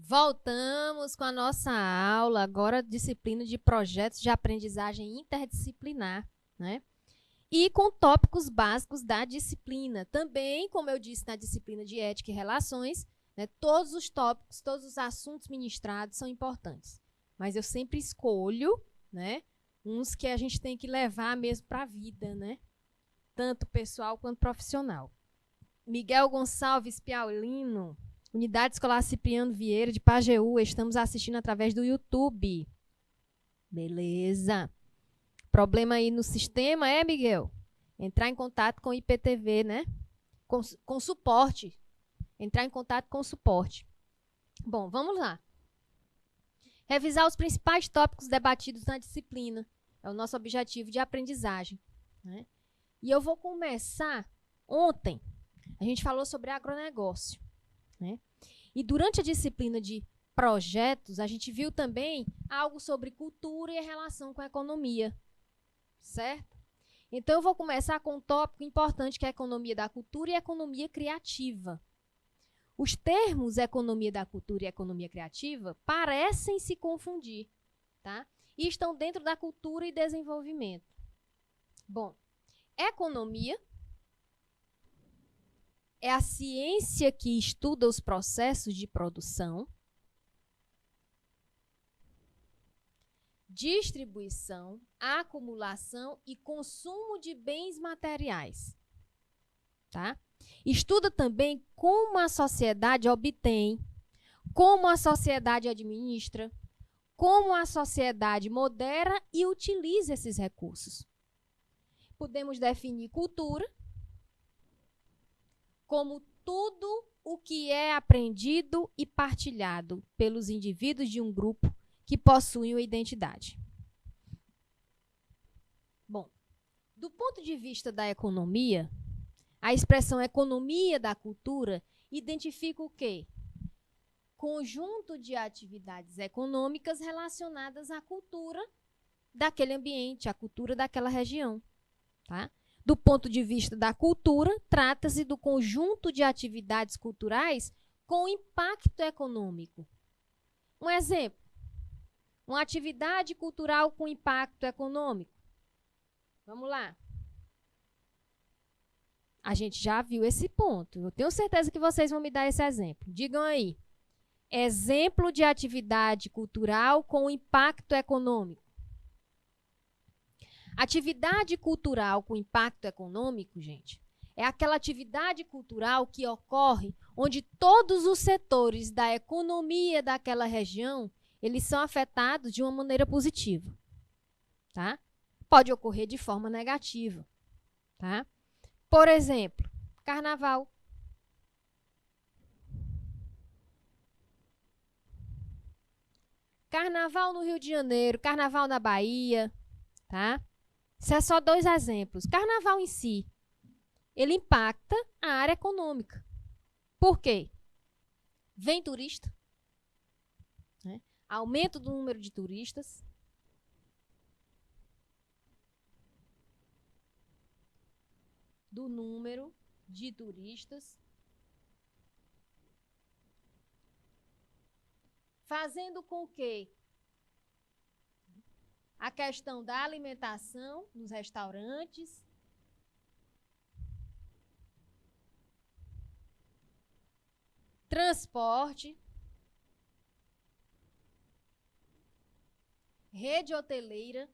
Voltamos com a nossa aula, agora disciplina de projetos de aprendizagem interdisciplinar, né? E com tópicos básicos da disciplina. Também, como eu disse na disciplina de ética e relações, né, todos os tópicos, todos os assuntos ministrados são importantes. Mas eu sempre escolho, né, uns que a gente tem que levar mesmo para a vida, né? Tanto pessoal quanto profissional. Miguel Gonçalves Piaulino, Unidade Escolar Cipriano Vieira, de Pajeú. Estamos assistindo através do YouTube. Beleza. Problema aí no sistema, Miguel? Entrar em contato com o IPTV, né? Com suporte. Entrar em contato com o suporte. Bom, vamos lá. Revisar os principais tópicos debatidos na disciplina. É o nosso objetivo de aprendizagem, né? E eu vou começar ontem. A gente falou sobre agronegócio, né? E durante a disciplina de projetos, a gente viu também algo sobre cultura e a relação com a economia, certo? Então, eu vou começar com um tópico importante, que é a economia da cultura e a economia criativa. Os termos economia da cultura e economia criativa parecem se confundir, tá? E estão dentro da cultura e desenvolvimento. Bom, economia é a ciência que estuda os processos de produção, distribuição, acumulação e consumo de bens materiais, tá? Estuda também como a sociedade obtém, como a sociedade administra, como a sociedade modera e utiliza esses recursos. Podemos definir cultura como tudo o que é aprendido e partilhado pelos indivíduos de um grupo que possuem uma identidade. Bom, do ponto de vista da economia, a expressão economia da cultura identifica o quê? Conjunto de atividades econômicas relacionadas à cultura daquele ambiente, à cultura daquela região, tá? Do ponto de vista da cultura, trata-se do conjunto de atividades culturais com impacto econômico. Um exemplo, uma atividade cultural com impacto econômico. Vamos lá. A gente já viu esse ponto. Eu tenho certeza que vocês vão me dar esse exemplo. Digam aí. Exemplo de atividade cultural com impacto econômico. Atividade cultural com impacto econômico, gente, é aquela atividade cultural que ocorre onde todos os setores da economia daquela região, eles são afetados de uma maneira positiva, tá? Pode ocorrer de forma negativa, tá? Por exemplo, carnaval. Carnaval no Rio de Janeiro, carnaval na Bahia, tá? Isso é só 2 exemplos. Carnaval em si, ele impacta a área econômica. Por quê? Vem turista, né? Aumento do número de turistas. Do número de turistas. Fazendo com que a questão da alimentação nos restaurantes, transporte, rede hoteleira,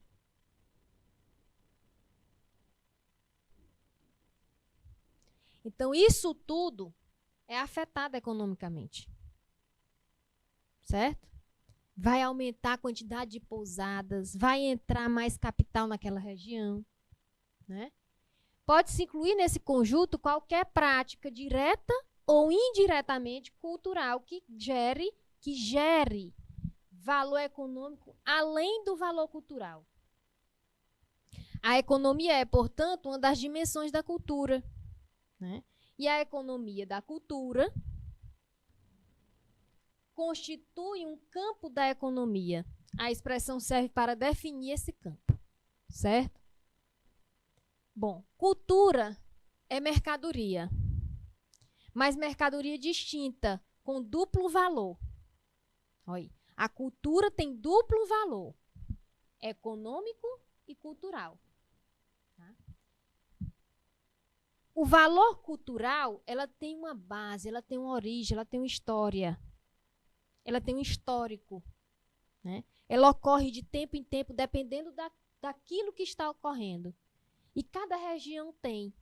então isso tudo é afetado economicamente, certo? Vai aumentar a quantidade de pousadas, vai entrar mais capital naquela região, né? Pode-se incluir nesse conjunto qualquer prática direta ou indiretamente cultural que gere valor econômico além do valor cultural. A economia é, portanto, uma das dimensões da cultura, né? E a economia da cultura constitui um campo da economia. A expressão serve para definir esse campo, certo? Bom, cultura é mercadoria, mas mercadoria distinta, com duplo valor. Olha aí. A cultura tem duplo valor, econômico e cultural. Tá? O valor cultural, ela tem uma base, ela tem uma origem, ela tem uma história, ela tem um histórico. Né? Ela ocorre de tempo em tempo, dependendo daquilo que está ocorrendo. E cada região tem,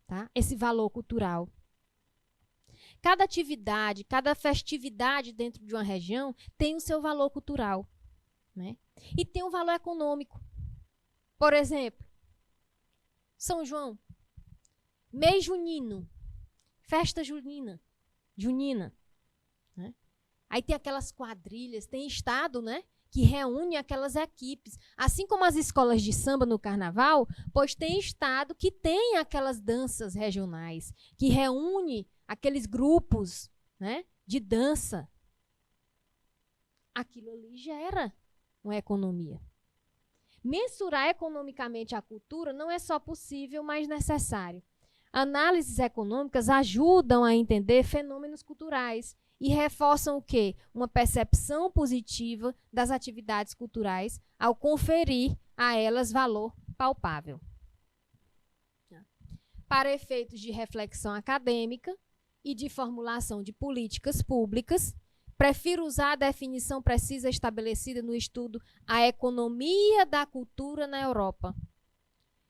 tá? Esse valor cultural. Cada atividade, cada festividade dentro de uma região tem o seu valor cultural. Né? E tem um valor econômico. Por exemplo, São João, mês junino, festa junina. Né? Aí tem aquelas quadrilhas, tem estado, né, que reúne aquelas equipes. Assim como as escolas de samba no carnaval, pois tem estado que tem aquelas danças regionais, que reúne aqueles grupos, né, de dança. Aquilo ali gera uma economia. Mensurar economicamente a cultura não é só possível, mas necessário. Análises econômicas ajudam a entender fenômenos culturais e reforçam o quê? Uma percepção positiva das atividades culturais ao conferir a elas valor palpável. Para efeitos de reflexão acadêmica e de formulação de políticas públicas, prefiro usar a definição precisa estabelecida no estudo A Economia da Cultura na Europa,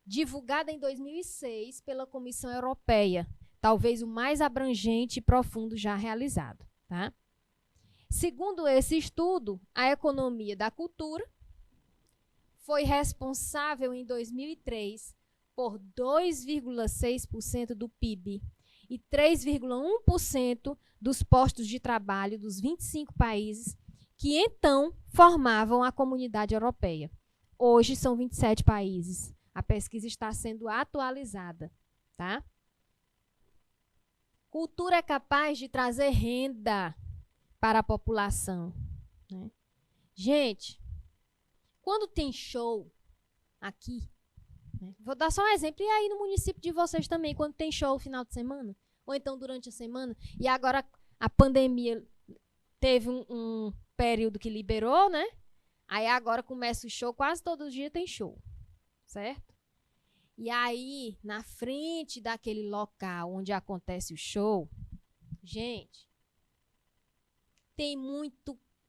divulgada em 2006 pela Comissão Europeia, talvez o mais abrangente e profundo já realizado. Tá? Segundo esse estudo, a economia da cultura foi responsável em 2003 por 2,6% do PIB e 3,1% dos postos de trabalho dos 25 países que então formavam a comunidade europeia. Hoje são 27 países. A pesquisa está sendo atualizada. Tá? Cultura é capaz de trazer renda para a população. Né? Gente, quando tem show aqui, né? Vou dar só um exemplo, e aí no município de vocês também, quando tem show no final de semana, ou então durante a semana, e agora a pandemia teve um período que liberou, né? Aí agora começa o show, quase todo dia tem show, certo? E aí, na frente daquele local onde acontece o show, gente, tem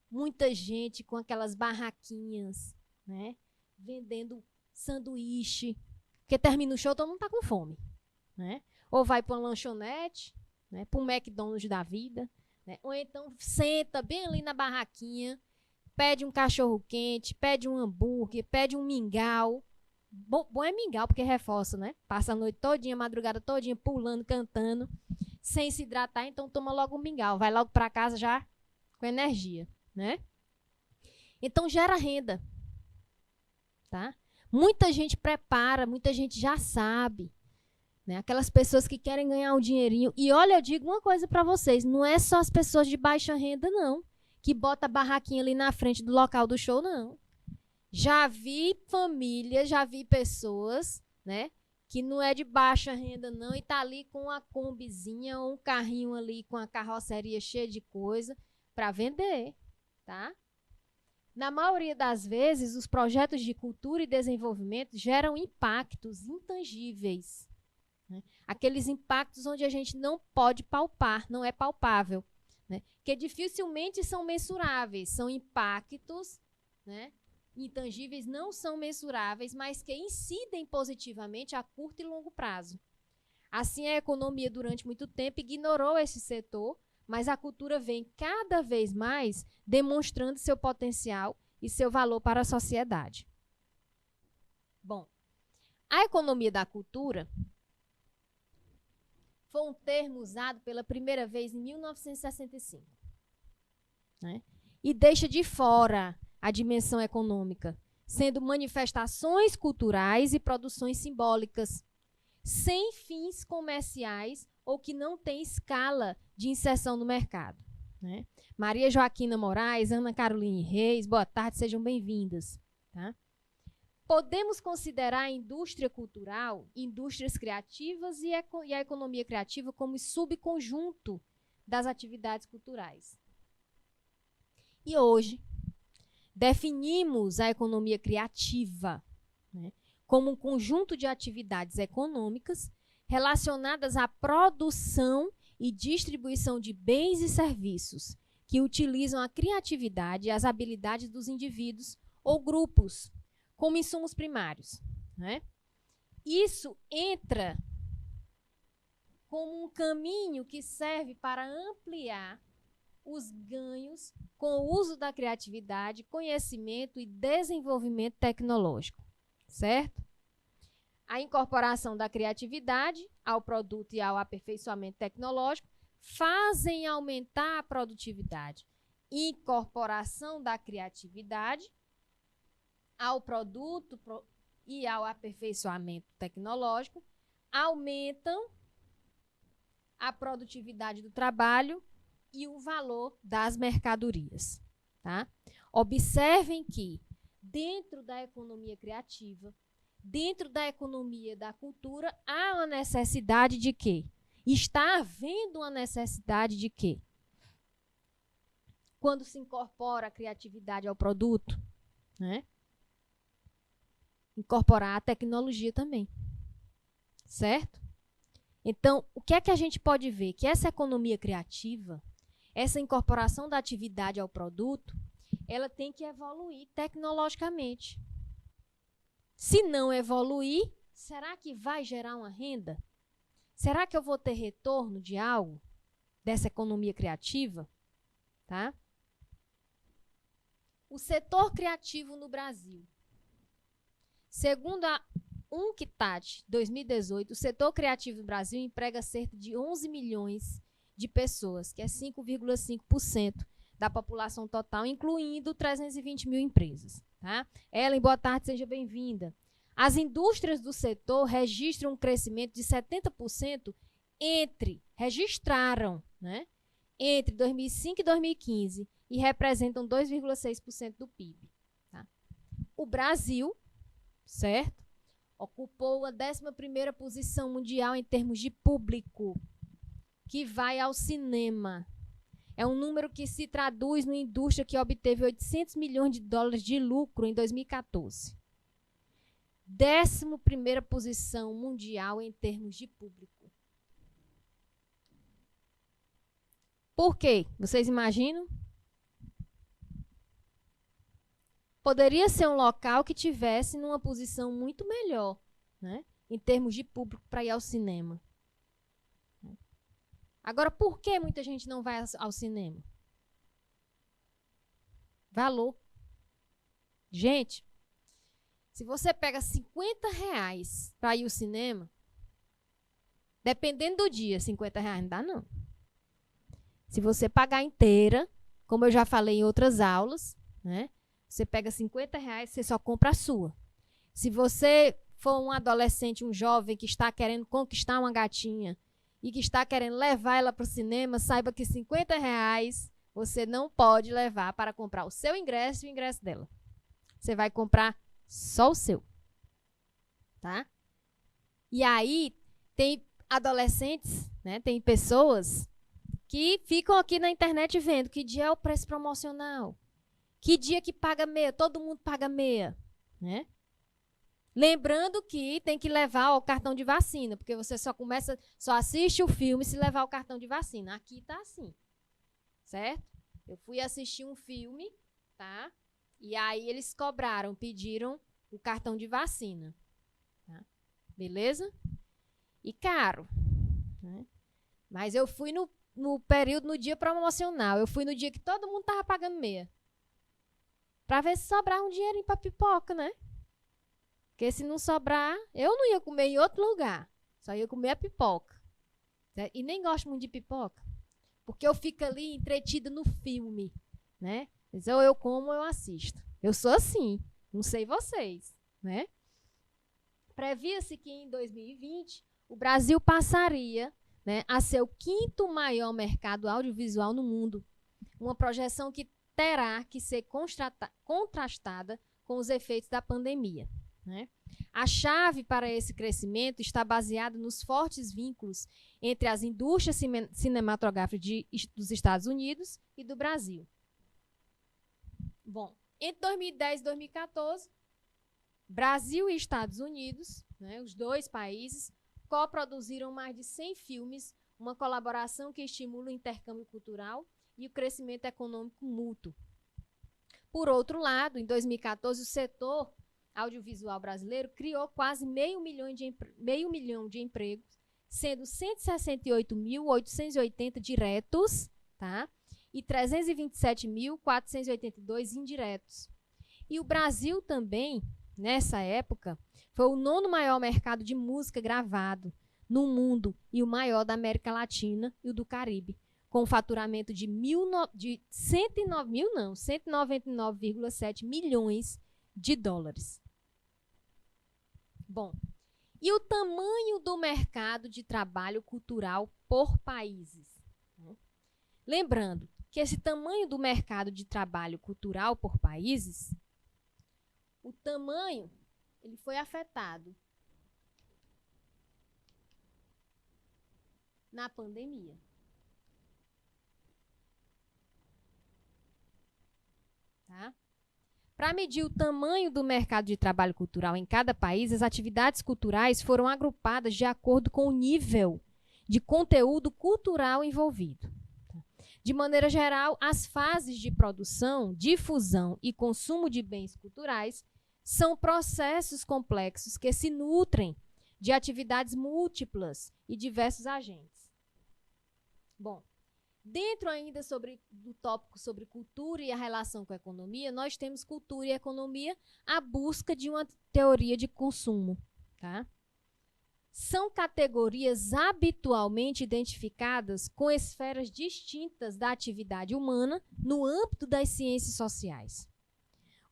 muita gente com aquelas barraquinhas, né? Vendendo sanduíche. Porque termina o show, todo mundo tá com fome, né? Ou vai para uma lanchonete, né? Para um McDonald's da vida, né? Ou então senta bem ali na barraquinha, pede um cachorro quente, pede um hambúrguer, pede um mingau. Bom é mingau, porque reforça, né? Passa a noite todinha, a madrugada todinha, pulando, cantando, sem se hidratar, então toma logo um mingau. Vai logo para casa já com energia, né? Então gera renda, tá? Muita gente prepara, muita gente já sabe, né? Aquelas pessoas que querem ganhar um dinheirinho. E olha, eu digo uma coisa para vocês, não é só as pessoas de baixa renda, não, que bota a barraquinha ali na frente do local do show, não. Já vi famílias, já vi pessoas, né, que não é de baixa renda, não, e tá ali com uma combizinha ou um carrinho ali com a carroceria cheia de coisa para vender, tá? Na maioria das vezes, os projetos de cultura e desenvolvimento geram impactos intangíveis. Né? Aqueles impactos onde a gente não pode palpar, não é palpável. Né? Que dificilmente são mensuráveis, são impactos, né? Intangíveis, não são mensuráveis, mas que incidem positivamente a curto e longo prazo. Assim, a economia, durante muito tempo, ignorou esse setor, mas a cultura vem cada vez mais demonstrando seu potencial e seu valor para a sociedade. Bom, a economia da cultura foi um termo usado pela primeira vez em 1965. Né? E deixa de fora a dimensão econômica, sendo manifestações culturais e produções simbólicas, sem fins comerciais ou que não têm escala de inserção no mercado. Né? Maria Joaquina Moraes, Ana Caroline Reis, boa tarde, sejam bem-vindas. Tá? Podemos considerar a indústria cultural, indústrias criativas e a economia criativa como subconjunto das atividades culturais. E hoje, definimos a economia criativa, né, como um conjunto de atividades econômicas relacionadas à produção e distribuição de bens e serviços que utilizam a criatividade e as habilidades dos indivíduos ou grupos como insumos primários, né? Isso entra como um caminho que serve para ampliar os ganhos com o uso da criatividade, conhecimento e desenvolvimento tecnológico, certo? A incorporação da criatividade ao produto e ao aperfeiçoamento tecnológico fazem aumentar a produtividade. Incorporação da criatividade ao produto e ao aperfeiçoamento tecnológico aumentam a produtividade do trabalho e o valor das mercadorias. Tá? Observem que, dentro da economia criativa, dentro da economia da cultura, há uma necessidade de quê? Está havendo uma necessidade de quê? Quando se incorpora a criatividade ao produto, né? Incorporar a tecnologia também. Certo? Então, o que é que a gente pode ver? Que essa economia criativa, essa incorporação da atividade ao produto, ela tem que evoluir tecnologicamente. Se não evoluir, será que vai gerar uma renda? Será que eu vou ter retorno de algo dessa economia criativa? Tá? O setor criativo no Brasil. Segundo a UNCTAD 2018, o setor criativo no Brasil emprega cerca de 11 milhões de pessoas, que é 5,5% da população total, incluindo 320 mil empresas. Tá? Ellen, boa tarde, seja bem-vinda. As indústrias do setor registram um crescimento de 70% registraram, né, entre 2005 e 2015 e representam 2,6% do PIB. Tá? O Brasil, certo, ocupou a 11ª posição mundial em termos de público que vai ao cinema. É um número que se traduz numa indústria que obteve 800 milhões de dólares de lucro em 2014. 11ª posição mundial em termos de público. Por quê? Vocês imaginam? Poderia ser um local que tivesse numa posição muito melhor, né, em termos de público para ir ao cinema. Agora, por que muita gente não vai ao cinema? Valor. Gente, se você pega R$50 para ir ao cinema, dependendo do dia, R$50 não dá, não. Se você pagar inteira, como eu já falei em outras aulas, né, você pega R$50, você só compra a sua. Se você for um adolescente, um jovem que está querendo conquistar uma gatinha e que está querendo levar ela para o cinema, saiba que R$50 você não pode levar para comprar o seu ingresso e o ingresso dela. Você vai comprar só o seu. Tá? E aí, tem adolescentes, né, tem pessoas que ficam aqui na internet vendo que dia é o preço promocional. Que dia que paga meia? Todo mundo paga meia, né? Lembrando que tem que levar o cartão de vacina, porque você só assiste o filme se levar o cartão de vacina. Aqui tá assim, certo? Eu fui assistir um filme, tá? E aí eles cobraram, pediram o cartão de vacina, tá? Beleza? E caro, né? Mas eu fui no período, no dia promocional. Eu fui no dia que todo mundo tava pagando meia. Para ver se sobrava um dinheirinho para pipoca, né? Porque se não sobrar, eu não ia comer em outro lugar. Só ia comer a pipoca. E nem gosto muito de pipoca. Porque eu fico ali entretida no filme, né? Mas ou eu como ou eu assisto. Eu sou assim. Não sei vocês, né? Previa-se que em 2020 o Brasil passaria, né, a ser o 5º maior mercado audiovisual no mundo. Uma projeção que terá que ser contrastada com os efeitos da pandemia. Né? A chave para esse crescimento está baseada nos fortes vínculos entre as indústrias cinematográficas dos Estados Unidos e do Brasil. Bom, entre 2010 e 2014, Brasil e Estados Unidos, né, os dois países, coproduziram mais de 100 filmes, uma colaboração que estimula o intercâmbio cultural e o crescimento econômico mútuo. Por outro lado, em 2014, o setor audiovisual brasileiro criou quase meio milhão de empregos, sendo 168.880 diretos, tá? E 327.482 indiretos. E o Brasil também, nessa época, foi o 9º maior mercado de música gravado no mundo e o maior da América Latina e o do Caribe, com um faturamento de 199,7 milhões de dólares. Bom, e o tamanho do mercado de trabalho cultural por países? Lembrando que esse tamanho do mercado de trabalho cultural por países, o tamanho, ele foi afetado na pandemia. Tá? Para medir o tamanho do mercado de trabalho cultural em cada país, as atividades culturais foram agrupadas de acordo com o nível de conteúdo cultural envolvido. De maneira geral, as fases de produção, difusão e consumo de bens culturais são processos complexos que se nutrem de atividades múltiplas e diversos agentes. Bom, dentro ainda do tópico sobre cultura e a relação com a economia, nós temos cultura e economia, a busca de uma teoria de consumo. Tá? São categorias habitualmente identificadas com esferas distintas da atividade humana no âmbito das ciências sociais.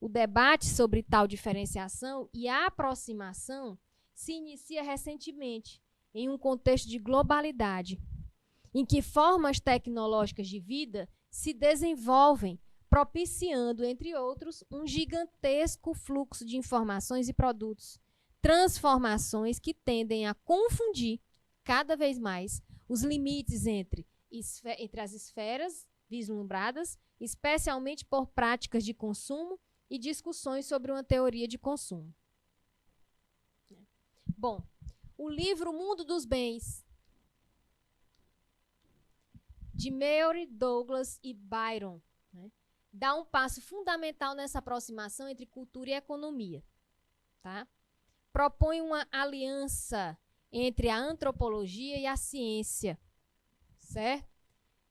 O debate sobre tal diferenciação e a aproximação se inicia recentemente, em um contexto de globalidade, em que formas tecnológicas de vida se desenvolvem, propiciando, entre outros, um gigantesco fluxo de informações e produtos, transformações que tendem a confundir cada vez mais os limites entre as esferas vislumbradas, especialmente por práticas de consumo e discussões sobre uma teoria de consumo. Bom, o livro O Mundo dos Bens, de Mary Douglas e Byron, né, dá um passo fundamental nessa aproximação entre cultura e economia. Tá? Propõe uma aliança entre a antropologia e a ciência, certo?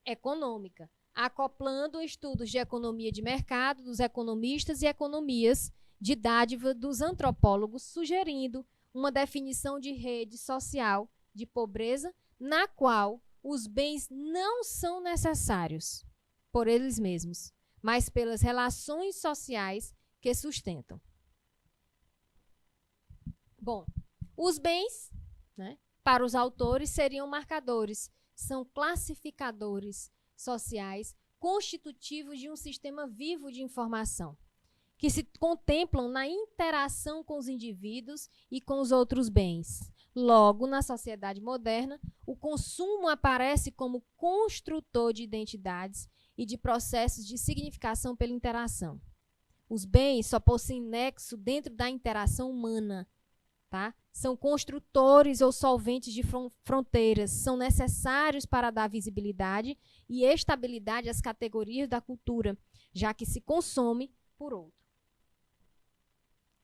Econômica, acoplando estudos de economia de mercado dos economistas e economias de dádiva dos antropólogos, sugerindo uma definição de rede social de pobreza na qual os bens não são necessários por eles mesmos, mas pelas relações sociais que sustentam. Bom, os bens, né, para os autores, seriam marcadores, são classificadores sociais constitutivos de um sistema vivo de informação, que se contemplam na interação com os indivíduos e com os outros bens. Logo, na sociedade moderna, o consumo aparece como construtor de identidades e de processos de significação pela interação. Os bens só possuem nexo dentro da interação humana. Tá? São construtores ou solventes de fronteiras, são necessários para dar visibilidade e estabilidade às categorias da cultura, já que se consome por outro.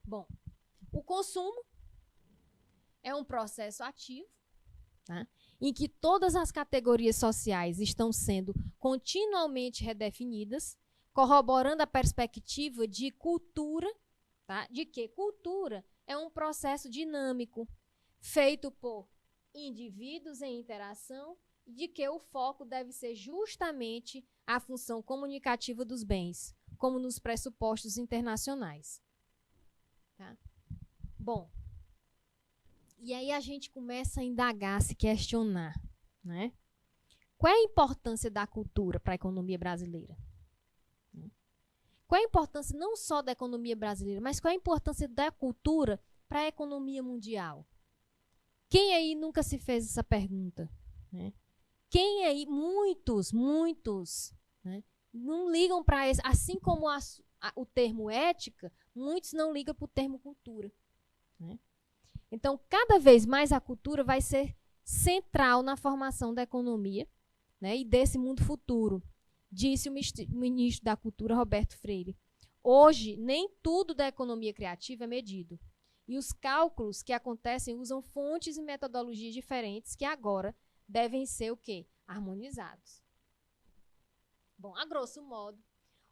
Bom, o consumo é um processo ativo, tá? Em que todas as categorias sociais estão sendo continuamente redefinidas, corroborando a perspectiva de cultura, tá? De que cultura é um processo dinâmico, feito por indivíduos em interação, de que o foco deve ser justamente a função comunicativa dos bens, como nos pressupostos internacionais. Tá? Bom, e aí a gente começa a indagar, a se questionar, né? Qual é a importância da cultura para a economia brasileira? Qual é a importância não só da economia brasileira, mas qual é a importância da cultura para a economia mundial? Quem aí nunca se fez essa pergunta? Né? Quem aí, muitos, né, não ligam para isso, assim como o termo ética, muitos não ligam para o termo cultura, né? Então, cada vez mais a cultura vai ser central na formação da economia, né, e desse mundo futuro, disse o ministro da Cultura, Roberto Freire. Hoje, nem tudo da economia criativa é medido. E os cálculos que acontecem usam fontes e metodologias diferentes que agora devem ser o quê? Harmonizados. Bom, a grosso modo,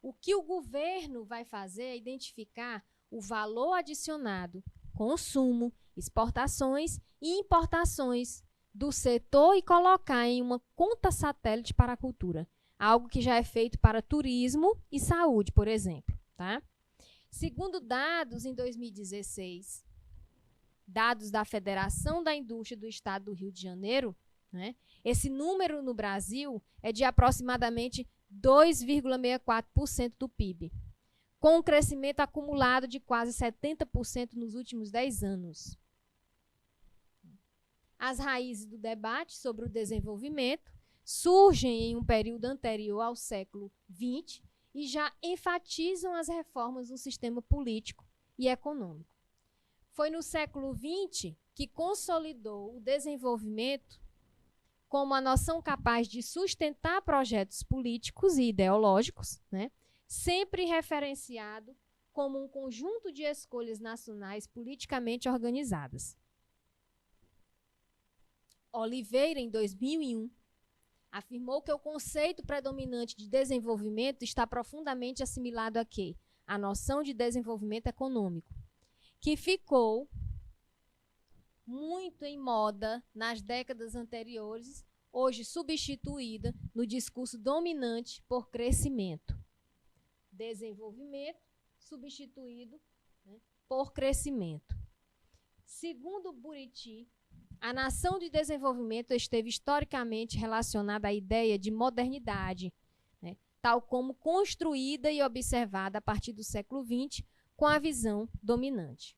o que o governo vai fazer é identificar o valor adicionado, consumo, exportações e importações do setor e colocar em uma conta satélite para a cultura. Algo que já é feito para turismo e saúde, por exemplo. Tá? Segundo dados em 2016, dados da Federação da Indústria do Estado do Rio de Janeiro, né, esse número no Brasil é de aproximadamente 2,64% do PIB, com um crescimento acumulado de quase 70% nos últimos 10 anos. As raízes do debate sobre o desenvolvimento surgem em um período anterior ao século XX e já enfatizam as reformas no sistema político e econômico. Foi no século XX que consolidou o desenvolvimento como a noção capaz de sustentar projetos políticos e ideológicos, né, sempre referenciado como um conjunto de escolhas nacionais politicamente organizadas. Oliveira, em 2001, afirmou que o conceito predominante de desenvolvimento está profundamente assimilado a quê? A noção de desenvolvimento econômico, que ficou muito em moda nas décadas anteriores, hoje substituída no discurso dominante por crescimento. Desenvolvimento substituído, né, por crescimento. Segundo Buriti, a nação de desenvolvimento esteve historicamente relacionada à ideia de modernidade, né, tal como construída e observada a partir do século XX com a visão dominante.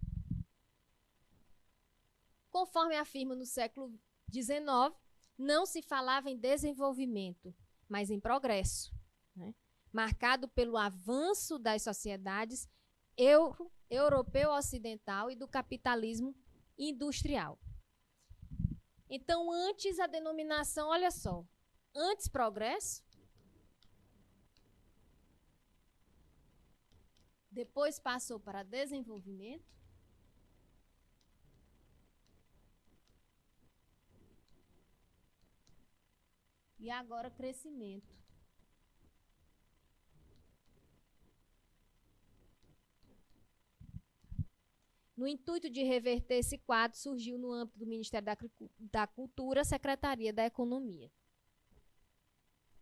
Conforme afirma no século XIX, não se falava em desenvolvimento, mas em progresso, né, marcado pelo avanço das sociedades europeu-ocidental e do capitalismo industrial. Então, antes a denominação, olha só, antes progresso, depois passou para desenvolvimento, e agora crescimento. No intuito de reverter esse quadro, surgiu no âmbito do Ministério da Cultura a Secretaria da Economia.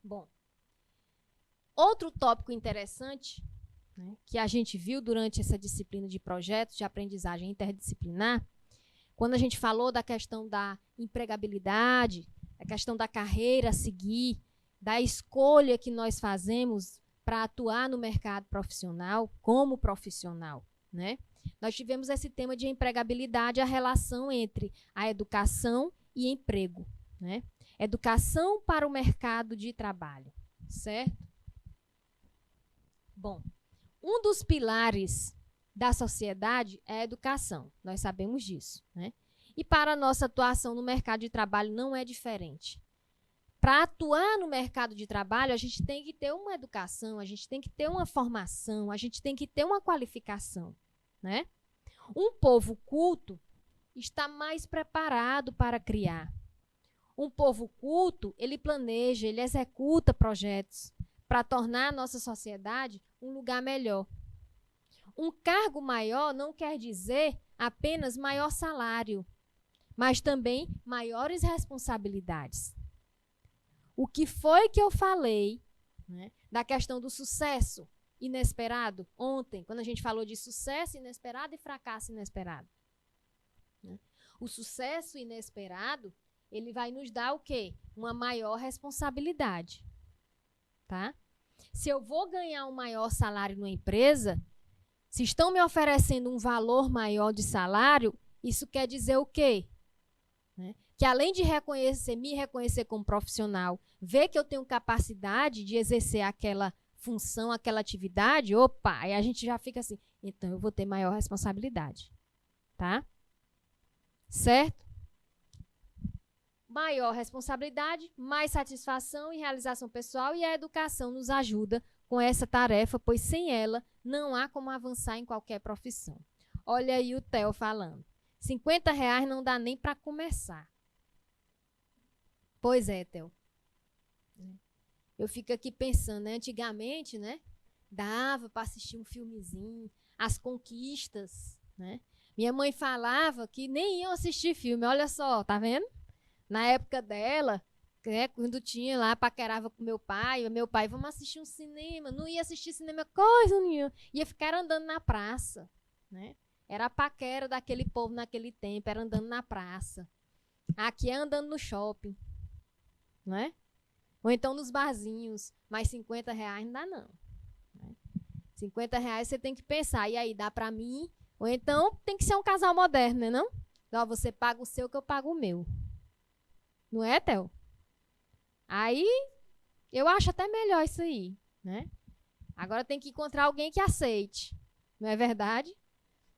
Bom, outro tópico interessante, né, que a gente viu durante essa disciplina de projetos de aprendizagem interdisciplinar, quando a gente falou da questão da empregabilidade, a questão da carreira a seguir, da escolha que nós fazemos para atuar no mercado profissional como profissional, né? Nós tivemos esse tema de empregabilidade, a relação entre a educação e emprego, né? Educação para o mercado de trabalho, certo? Bom, um dos pilares da sociedade é a educação, nós sabemos disso, né? E para a nossa atuação no mercado de trabalho não é diferente. Para atuar no mercado de trabalho, a gente tem que ter uma educação, a gente tem que ter uma formação, a gente tem que ter uma qualificação, né? Um povo culto está mais preparado para criar. Um povo culto, ele planeja, ele executa projetos para tornar a nossa sociedade um lugar melhor. Um cargo maior não quer dizer apenas maior salário, mas também maiores responsabilidades. O que foi que eu falei, né, da questão do sucesso inesperado ontem, quando a gente falou de sucesso inesperado e fracasso inesperado, né? O sucesso inesperado, ele vai nos dar o quê? Uma maior responsabilidade, tá? Se eu vou ganhar um maior salário numa empresa, se estão me oferecendo um valor maior de salário, isso quer dizer o quê? Né? Que além de me reconhecer como profissional, ver que eu tenho capacidade de exercer aquela função, aquela atividade, opa, aí a gente já fica assim, então eu vou ter maior responsabilidade, tá? Certo? Maior responsabilidade, mais satisfação e realização pessoal, e a educação nos ajuda com essa tarefa, pois sem ela não há como avançar em qualquer profissão. Olha aí o Theo falando. R$50 não dá nem para começar. Pois é, Theo. Eu fico aqui pensando, né? Antigamente, né? Dava para assistir um filmezinho, As Conquistas, né? Minha mãe falava que nem iam assistir filme, olha só, tá vendo? Na época dela, né, quando tinha lá, paquerava com meu pai, vamos assistir um cinema, não ia assistir cinema coisa nenhuma, ia ficar andando na praça, né? Era a paquera daquele povo naquele tempo, era andando na praça. Aqui é andando no shopping, né? Ou então nos barzinhos, mas R$50 não dá não. Né? R$50 você tem que pensar, e aí, dá pra mim? Ou então tem que ser um casal moderno, né não? Então, você paga o seu que eu pago o meu. Não é, Theo? Aí, eu acho até melhor isso aí, né? Agora tem que encontrar alguém que aceite. Não é verdade?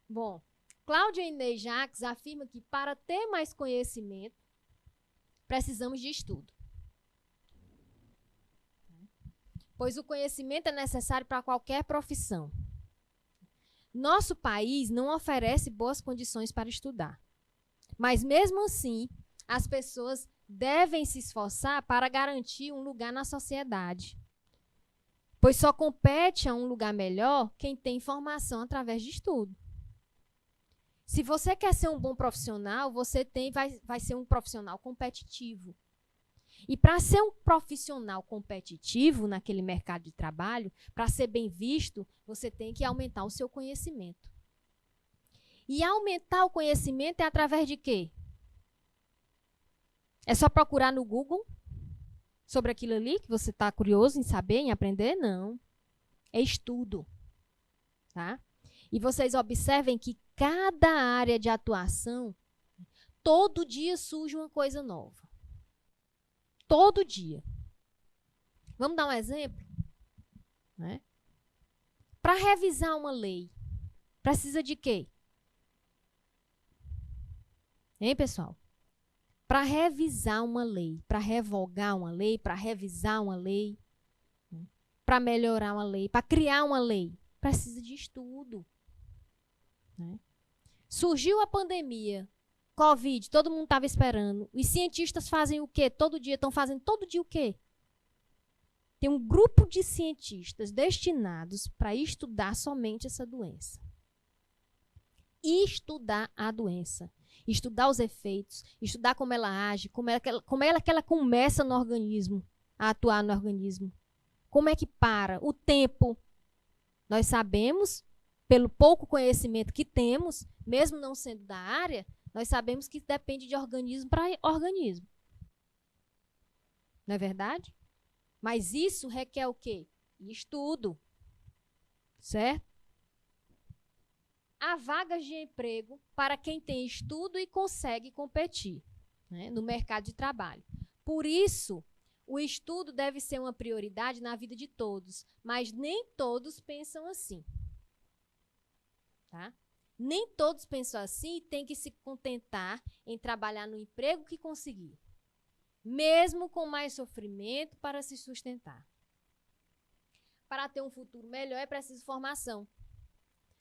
Bom, Cláudia Inês Jacques afirma que para ter mais conhecimento, precisamos de estudo. Pois o conhecimento é necessário para qualquer profissão. Nosso país não oferece boas condições para estudar. Mas, mesmo assim, as pessoas devem se esforçar para garantir um lugar na sociedade. Pois só compete a um lugar melhor quem tem informação através de estudo. Se você quer ser um bom profissional, você vai ser um profissional competitivo. E para ser um profissional competitivo naquele mercado de trabalho, para ser bem visto, você tem que aumentar o seu conhecimento. E aumentar o conhecimento é através de quê? É só procurar no Google sobre aquilo ali que você está curioso em saber, em aprender? Não. É estudo. Tá? E vocês observem que cada área de atuação, todo dia surge uma coisa nova. Todo dia. Vamos dar um exemplo? Né? Para revisar uma lei, precisa de quê? Hein, pessoal? Para revisar uma lei, para revogar uma lei, para revisar uma lei, né? Para melhorar uma lei, para criar uma lei, precisa de estudo. Né? Surgiu a pandemia, Covid, todo mundo estava esperando. Os cientistas fazem o quê? Todo dia estão fazendo todo dia o quê? Tem um grupo de cientistas destinados para estudar somente essa doença. Estudar a doença. Estudar os efeitos, estudar como ela age, como é que ela começa no organismo, a atuar no organismo. Como é que para? O tempo. Nós sabemos, pelo pouco conhecimento que temos, mesmo não sendo da área, nós sabemos que depende de organismo para organismo. Não é verdade? Mas isso requer o quê? Estudo. Certo? Há vagas de emprego para quem tem estudo e consegue competir, né, no mercado de trabalho. Por isso, o estudo deve ser uma prioridade na vida de todos, mas nem todos pensam assim. Tá? Nem todos pensam assim e têm que se contentar em trabalhar no emprego que conseguir, mesmo com mais sofrimento para se sustentar. Para ter um futuro melhor é preciso formação.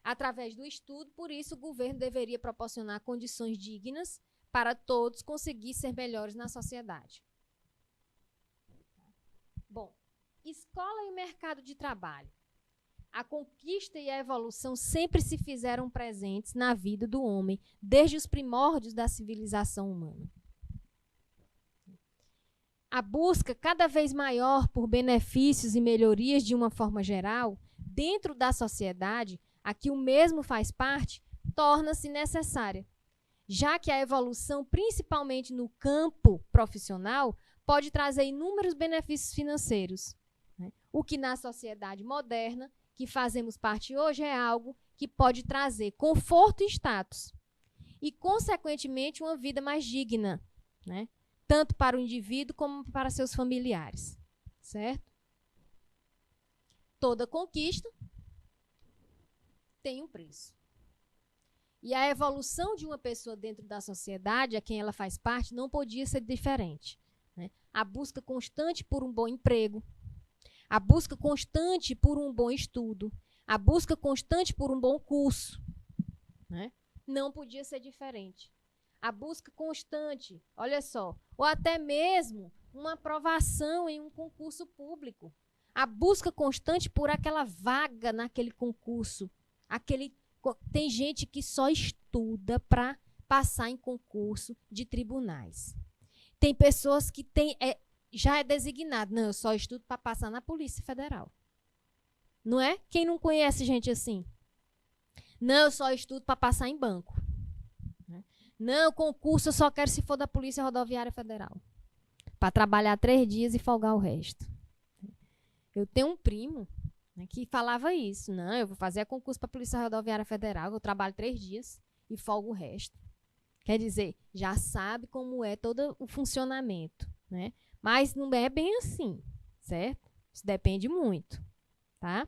Através do estudo, por isso, o governo deveria proporcionar condições dignas para todos conseguir ser melhores na sociedade. Bom, escola e mercado de trabalho. A conquista e a evolução sempre se fizeram presentes na vida do homem, desde os primórdios da civilização humana. A busca cada vez maior por benefícios e melhorias de uma forma geral, dentro da sociedade, a que o mesmo faz parte, torna-se necessária, já que a evolução, principalmente no campo profissional, pode trazer inúmeros benefícios financeiros, né? O que na sociedade moderna, que fazemos parte hoje, é algo que pode trazer conforto e status, e, consequentemente, uma vida mais digna, né? Tanto para o indivíduo como para seus familiares, certo? toda conquista tem um preço. E a evolução de uma pessoa dentro da sociedade, a quem ela faz parte, não podia ser diferente, né? A busca constante por um bom emprego, a busca constante por um bom estudo, a busca constante por um bom curso, né? Não podia ser diferente. A busca constante, olha só, ou até mesmo uma aprovação em um concurso público. A busca constante por aquela vaga naquele concurso. Tem gente que só estuda para passar em concurso de tribunais. Tem pessoas que já é designado. Não, eu só estudo para passar na Polícia Federal. Não é? Quem não conhece gente assim? Não, eu só estudo para passar em banco. Não, concurso eu só quero se for da Polícia Rodoviária Federal. Para trabalhar 3 dias e folgar o resto. Eu tenho um primo, né, que falava isso. Não, eu vou fazer concurso para a Polícia Rodoviária Federal, eu trabalho 3 dias e folgo o resto. Quer dizer, já sabe como é todo o funcionamento, né? Mas não é bem assim, certo? Isso depende muito, tá?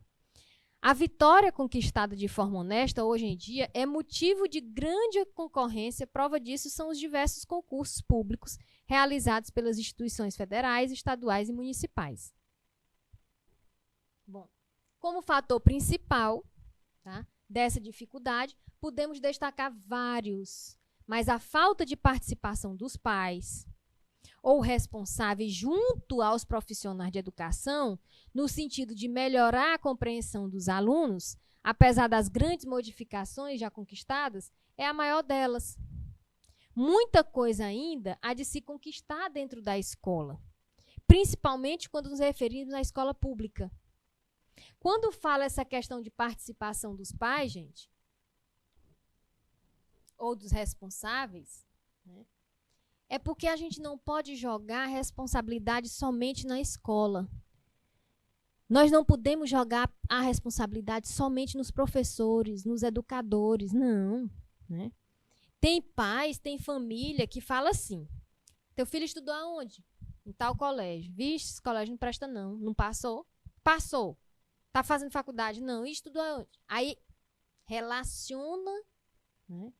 A vitória conquistada de forma honesta hoje em dia é motivo de grande concorrência. Prova disso são os diversos concursos públicos realizados pelas instituições federais, estaduais e municipais. Bom, como fator principal, tá, dessa dificuldade, podemos destacar vários, mas a falta de participação dos pais ou responsáveis junto aos profissionais de educação, no sentido de melhorar a compreensão dos alunos, apesar das grandes modificações já conquistadas, é a maior delas. Muita coisa ainda há de se conquistar dentro da escola, principalmente quando nos referimos à escola pública. Quando fala essa questão de participação dos pais, gente, ou dos responsáveis, né, é porque a gente não pode jogar a responsabilidade somente na escola. Nós não podemos jogar a responsabilidade somente nos professores, nos educadores, não, né? Tem pais, tem família que fala assim: teu filho estudou aonde? Em tal colégio. Vixe, esse colégio não presta não. Não passou? Passou. Está fazendo faculdade? Não. E estudou aonde? Aí relaciona, né,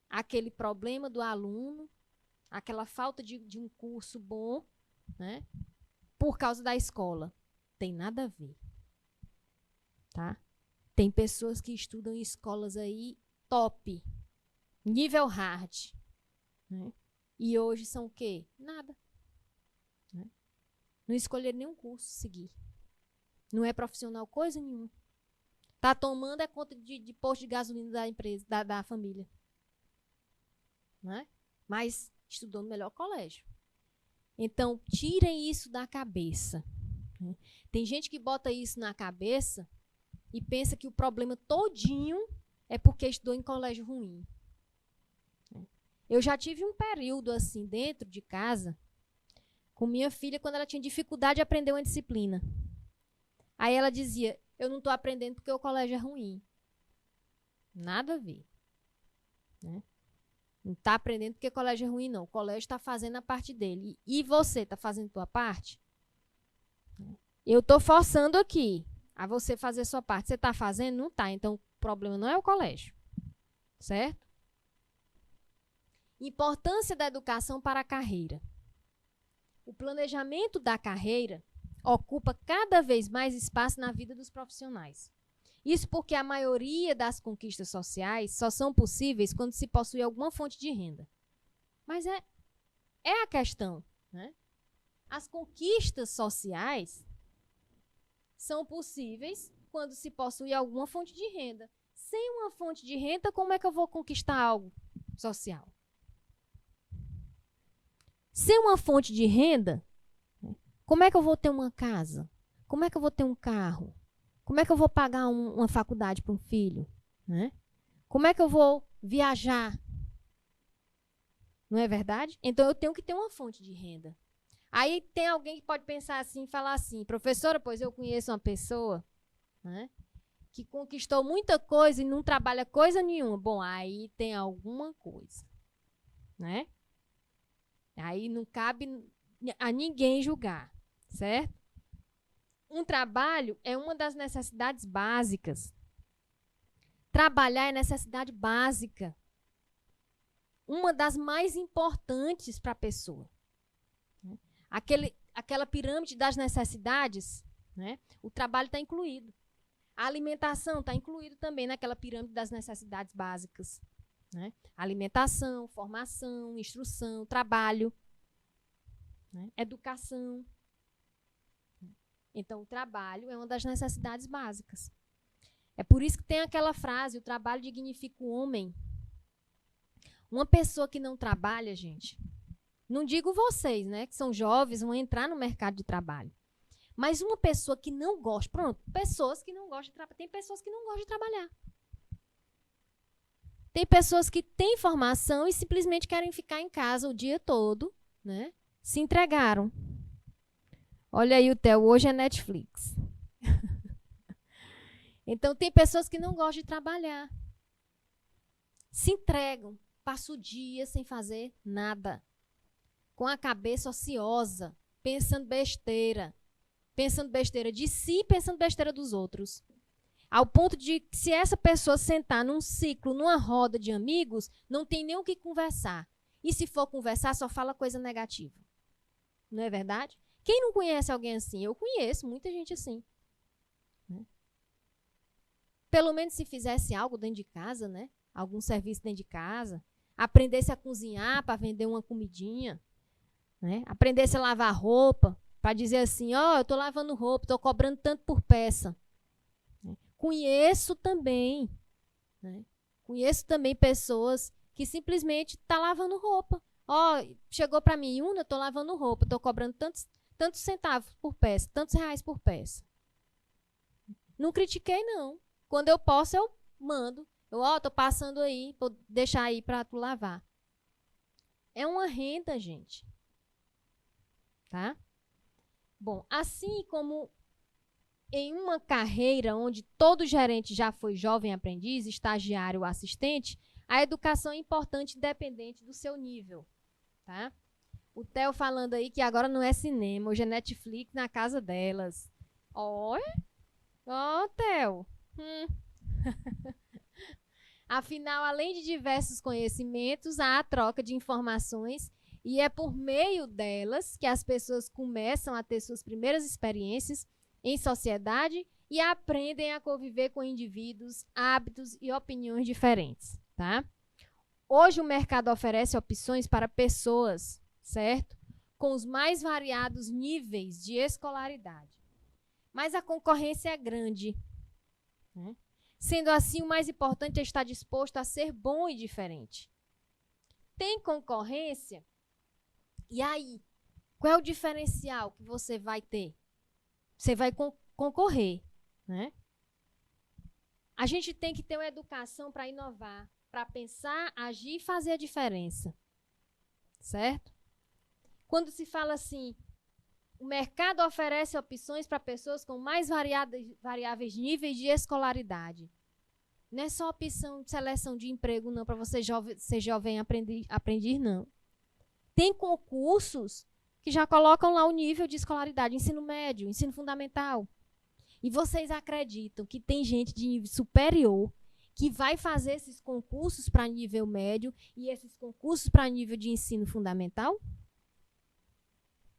aquele problema do aluno, aquela falta de um curso bom, né, por causa da escola. Tem nada a ver. Tá? Tem pessoas que estudam em escolas aí top, nível hard, né, e hoje são o quê? Nada. Né? Não escolheram nenhum curso seguir. Não é profissional coisa nenhuma. Tá tomando a conta de posto de gasolina da empresa, da família. Né? Mas estudou no melhor colégio. Então, tirem isso da cabeça. Né? Tem gente que bota isso na cabeça e pensa que o problema todinho é porque estudou em colégio ruim. Eu já tive um período assim, dentro de casa, com minha filha, quando ela tinha dificuldade de aprender uma disciplina. Aí ela dizia: eu não estou aprendendo porque o colégio é ruim. Nada a ver. Né? Não está aprendendo porque o colégio é ruim, não. O colégio está fazendo a parte dele. E você está fazendo a sua parte? Eu estou forçando aqui a você fazer a sua parte. Você está fazendo? Não está. Então, o problema não é o colégio. Certo? Importância da educação para a carreira. O planejamento da carreira ocupa cada vez mais espaço na vida dos profissionais. Isso porque a maioria das conquistas sociais só são possíveis quando se possui alguma fonte de renda. Mas é a questão, né? As conquistas sociais são possíveis quando se possui alguma fonte de renda. Sem uma fonte de renda, como é que eu vou conquistar algo social? Sem uma fonte de renda, como é que eu vou ter uma casa? Como é que eu vou ter um carro? Como é que eu vou pagar uma faculdade para um filho? Né? Como é que eu vou viajar? Não é verdade? Então, eu tenho que ter uma fonte de renda. Aí tem alguém que pode pensar assim e falar assim: professora, pois eu conheço uma pessoa, né, que conquistou muita coisa e não trabalha coisa nenhuma. Bom, aí tem alguma coisa. Né? Aí não cabe a ninguém julgar, certo? Um trabalho é uma das necessidades básicas. Trabalhar é necessidade básica. Uma das mais importantes para a pessoa. Aquela pirâmide das necessidades, né? O trabalho está incluído. A alimentação está incluído também naquela pirâmide das necessidades básicas. Né? Alimentação, formação, instrução, trabalho, né? Educação. Então, o trabalho é uma das necessidades básicas. É por isso que tem aquela frase, o trabalho dignifica o homem. Uma pessoa que não trabalha, gente, não digo vocês, né, que são jovens, vão entrar no mercado de trabalho. Mas uma pessoa que não gosta, pronto, pessoas que não gostam de trabalhar, tem pessoas que não gostam de trabalhar. Tem pessoas que têm formação e simplesmente querem ficar em casa o dia todo, né? Se entregaram. Olha aí o Theo, hoje é Netflix. Então, tem pessoas que não gostam de trabalhar. Se entregam, passam o dia sem fazer nada. Com a cabeça ociosa, pensando besteira. Pensando besteira de si, pensando besteira dos outros. Ao ponto de que se essa pessoa sentar num ciclo, numa roda de amigos, não tem nem o que conversar. E se for conversar, só fala coisa negativa. Não é verdade? Quem não conhece alguém assim? Eu conheço muita gente assim. Pelo menos se fizesse algo dentro de casa, né? Algum serviço dentro de casa. Aprendesse a cozinhar para vender uma comidinha. Né? Aprendesse a lavar roupa para dizer assim, ó, eu estou lavando roupa, estou cobrando tanto por peça. Conheço também, né? Conheço também pessoas que simplesmente estão lavando roupa. Ó, chegou para mim, eu estou lavando roupa, estou cobrando tantos centavos por peça, tantos reais por peça. Não critiquei, não. Quando eu posso, eu mando. Eu, ó, estou passando aí, vou deixar aí para tu lavar. É uma renda, gente. Tá? Bom, assim como em uma carreira onde todo gerente já foi jovem aprendiz, estagiário ou assistente, a educação é importante independente do seu nível. Tá? O Theo falando aí que agora não é cinema, hoje é Netflix na casa delas. Ó, Theo. Afinal, além de diversos conhecimentos, há a troca de informações e é por meio delas que as pessoas começam a ter suas primeiras experiências em sociedade e aprendem a conviver com indivíduos, hábitos e opiniões diferentes, tá? Hoje o mercado oferece opções para pessoas, certo? Com os mais variados níveis de escolaridade. Mas a concorrência é grande, né? Sendo assim, o mais importante é estar disposto a ser bom e diferente. Tem concorrência? E aí? Qual é o diferencial que você vai ter? Você vai concorrer, né? A gente tem que ter uma educação para inovar, para pensar, agir e fazer a diferença. Certo? Quando se fala assim, o mercado oferece opções para pessoas com mais variáveis níveis de escolaridade. Não é só opção de seleção de emprego, não, para você ser jovem aprendiz, não. Tem concursos que já colocam lá o nível de escolaridade, ensino médio, ensino fundamental. E vocês acreditam que tem gente de nível superior que vai fazer esses concursos para nível médio e esses concursos para nível de ensino fundamental?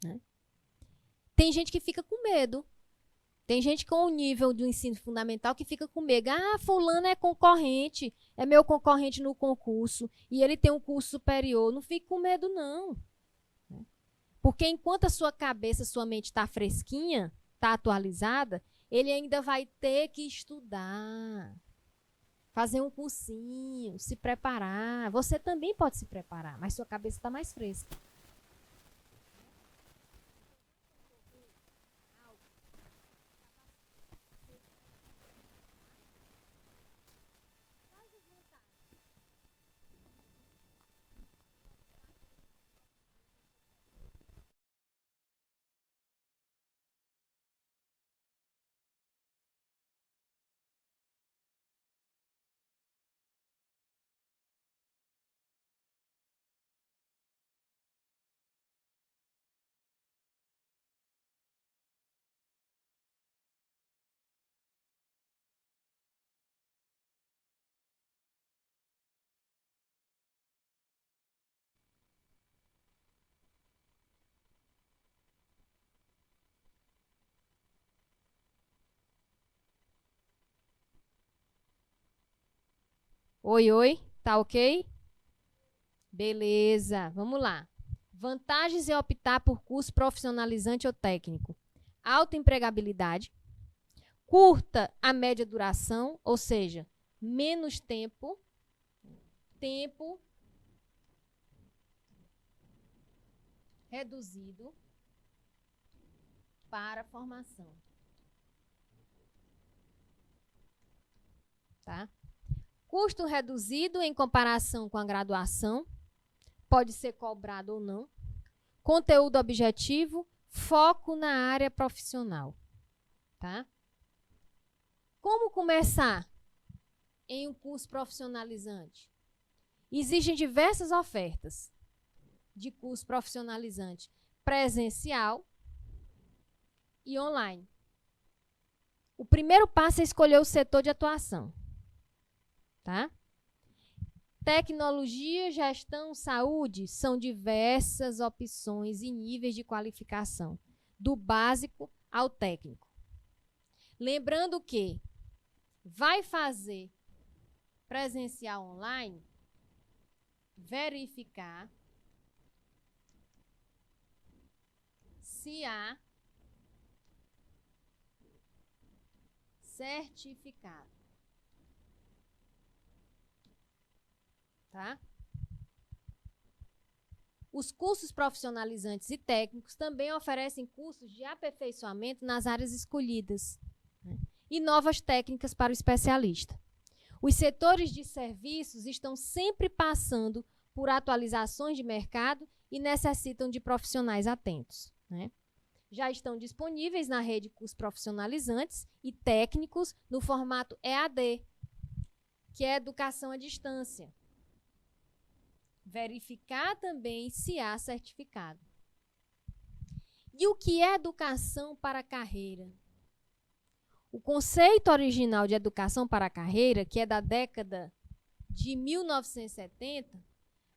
Né? Tem gente que fica com medo. Tem gente com o nível do ensino fundamental que fica com medo. Ah, fulano é concorrente, é meu concorrente no concurso e ele tem um curso superior. Não fique com medo, não. Porque enquanto a sua cabeça, sua mente está fresquinha, está atualizada, ele ainda vai ter que estudar, fazer um cursinho, se preparar. Você também pode se preparar, mas sua cabeça está mais fresca. Oi, oi, tá ok? Beleza, vamos lá. Vantagens em optar por curso profissionalizante ou técnico. Alta empregabilidade, curta a média duração, ou seja, menos tempo reduzido para a formação. Tá? Custo reduzido em comparação com a graduação, pode ser cobrado ou não. Conteúdo objetivo, foco na área profissional. Tá? Como começar em um curso profissionalizante? Existem diversas ofertas de curso profissionalizante presencial e online. O primeiro passo é escolher o setor de atuação. Tá? Tecnologia, gestão, saúde são diversas opções e níveis de qualificação, do básico ao técnico. Lembrando que vai fazer presencial online, verificar se há certificado. Tá? Os cursos profissionalizantes e técnicos também oferecem cursos de aperfeiçoamento nas áreas escolhidas, né? E novas técnicas para o especialista. Os setores de serviços estão sempre passando por atualizações de mercado e necessitam de profissionais atentos, né? Já estão disponíveis na rede cursos profissionalizantes e técnicos no formato EAD, que é educação à distância. Verificar também se há certificado. E o que é educação para a carreira? O conceito original de educação para a carreira, que é da década de 1970,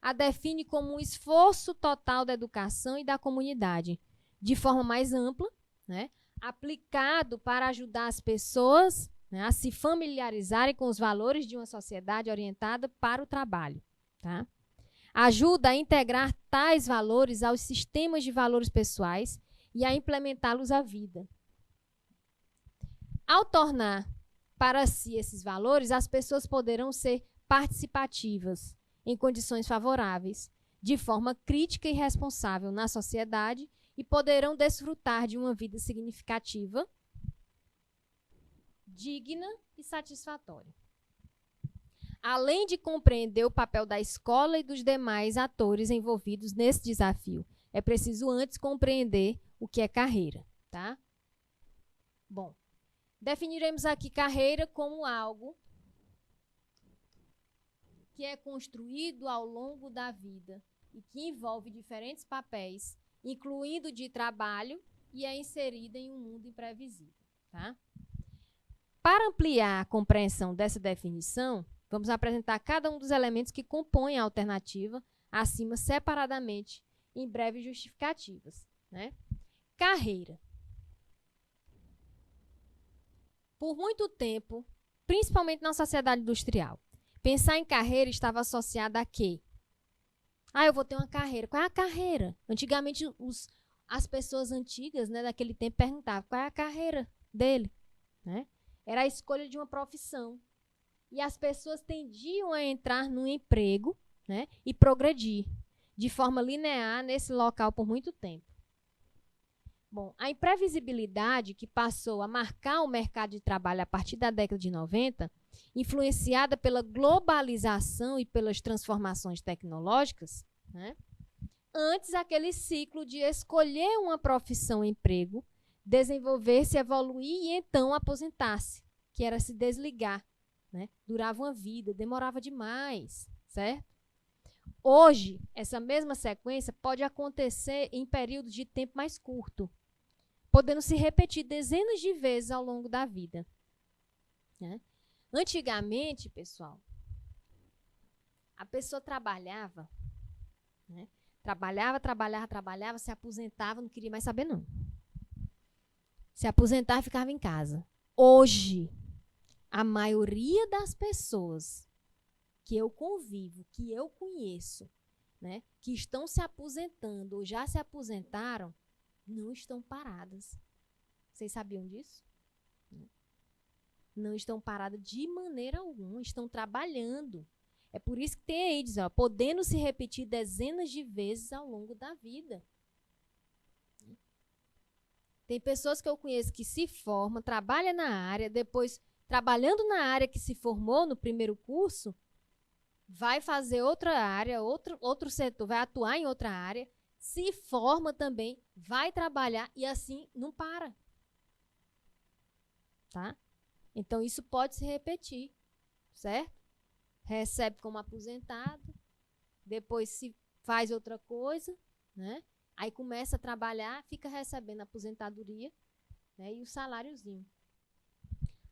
a define como um esforço total da educação e da comunidade, de forma mais ampla, né, aplicado para ajudar as pessoas, né, a se familiarizarem com os valores de uma sociedade orientada para o trabalho. Tá? Ajuda a integrar tais valores aos sistemas de valores pessoais e a implementá-los à vida. Ao tornar para si esses valores, as pessoas poderão ser participativas, em condições favoráveis, de forma crítica e responsável na sociedade e poderão desfrutar de uma vida significativa, digna e satisfatória. Além de compreender o papel da escola e dos demais atores envolvidos nesse desafio, é preciso antes compreender o que é carreira, tá? Bom, definiremos aqui carreira como algo que é construído ao longo da vida e que envolve diferentes papéis, incluindo de trabalho, e é inserida em um mundo imprevisível, tá? Para ampliar a compreensão dessa definição, vamos apresentar cada um dos elementos que compõem a alternativa, acima separadamente, em breves justificativas, né? Carreira. Por muito tempo, principalmente na sociedade industrial, pensar em carreira estava associado a quê? Ah, eu vou ter uma carreira. Qual é a carreira? Antigamente, as pessoas antigas, né, daquele tempo perguntavam qual é a carreira dele, né? Era a escolha de uma profissão. E as pessoas tendiam a entrar num emprego, né, e progredir de forma linear nesse local por muito tempo. Bom, a imprevisibilidade que passou a marcar o mercado de trabalho a partir da década de 90, influenciada pela globalização e pelas transformações tecnológicas, né, antes aquele ciclo de escolher uma profissão, emprego, desenvolver-se, evoluir e então aposentar-se, que era se desligar. Né? Durava uma vida, demorava demais, certo? Hoje, essa mesma sequência pode acontecer em períodos de tempo mais curto, podendo se repetir dezenas de vezes ao longo da vida. Né? Antigamente, pessoal, a pessoa trabalhava, né? Trabalhava, se aposentava, não queria mais saber, não. Se aposentava e ficava em casa. Hoje, a maioria das pessoas que eu convivo, que eu conheço, né, que estão se aposentando ou já se aposentaram, não estão paradas. Vocês sabiam disso? Não estão paradas de maneira alguma, estão trabalhando. É por isso que tem aí, diz, ó, podendo se repetir dezenas de vezes ao longo da vida. Tem pessoas que eu conheço que se formam, trabalham na área, depois, trabalhando na área que se formou no primeiro curso, vai fazer outra área, outro setor, vai atuar em outra área, se forma também, vai trabalhar e assim não para. Tá? Então, isso pode se repetir, certo? Recebe como aposentado, depois se faz outra coisa, né? Aí começa a trabalhar, fica recebendo a aposentadoria, né? E o saláriozinho.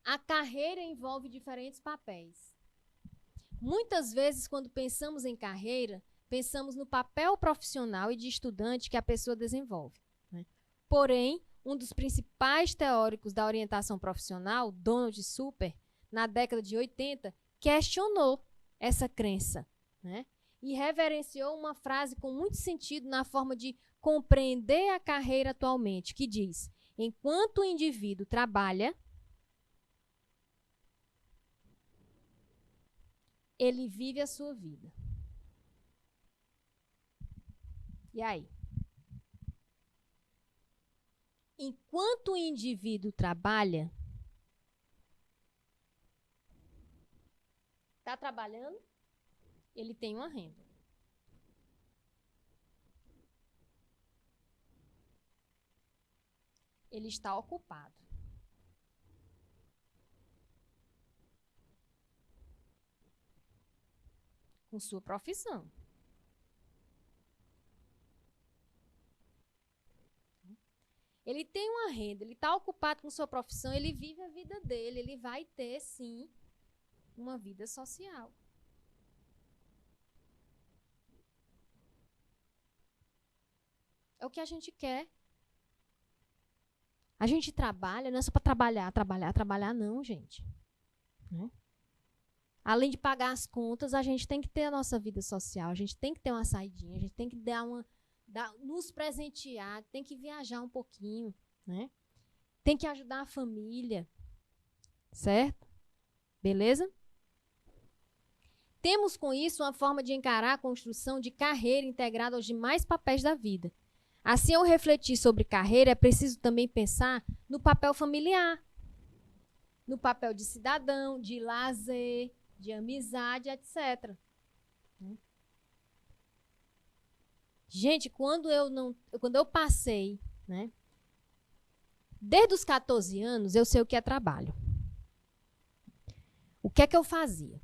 A carreira envolve diferentes papéis. Muitas vezes, quando pensamos em carreira, pensamos no papel profissional e de estudante que a pessoa desenvolve, né? Porém, um dos principais teóricos da orientação profissional, Donald Super, na década de 80, questionou essa crença, né? E reverenciou uma frase com muito sentido na forma de compreender a carreira atualmente, que diz: enquanto o indivíduo trabalha, ele vive a sua vida. E aí? Enquanto o indivíduo trabalha, está trabalhando, ele tem uma renda. Ele está ocupado. Com sua profissão. Ele tem uma renda, ele está ocupado com sua profissão, ele vive a vida dele, ele vai ter, sim, uma vida social. É o que a gente quer. A gente trabalha, não é só para trabalhar, não, gente. Né? Além de pagar as contas, a gente tem que ter a nossa vida social, a gente tem que ter uma saidinha, a gente tem que nos presentear, tem que viajar um pouquinho, né? Tem que ajudar a família, certo? Beleza? Temos com isso uma forma de encarar a construção de carreira integrada aos demais papéis da vida. Assim, ao refletir sobre carreira, é preciso também pensar no papel familiar, no papel de cidadão, de lazer, de amizade, etc. Gente, quando eu passei, né? Desde os 14 anos, eu sei o que é trabalho. O que é que eu fazia?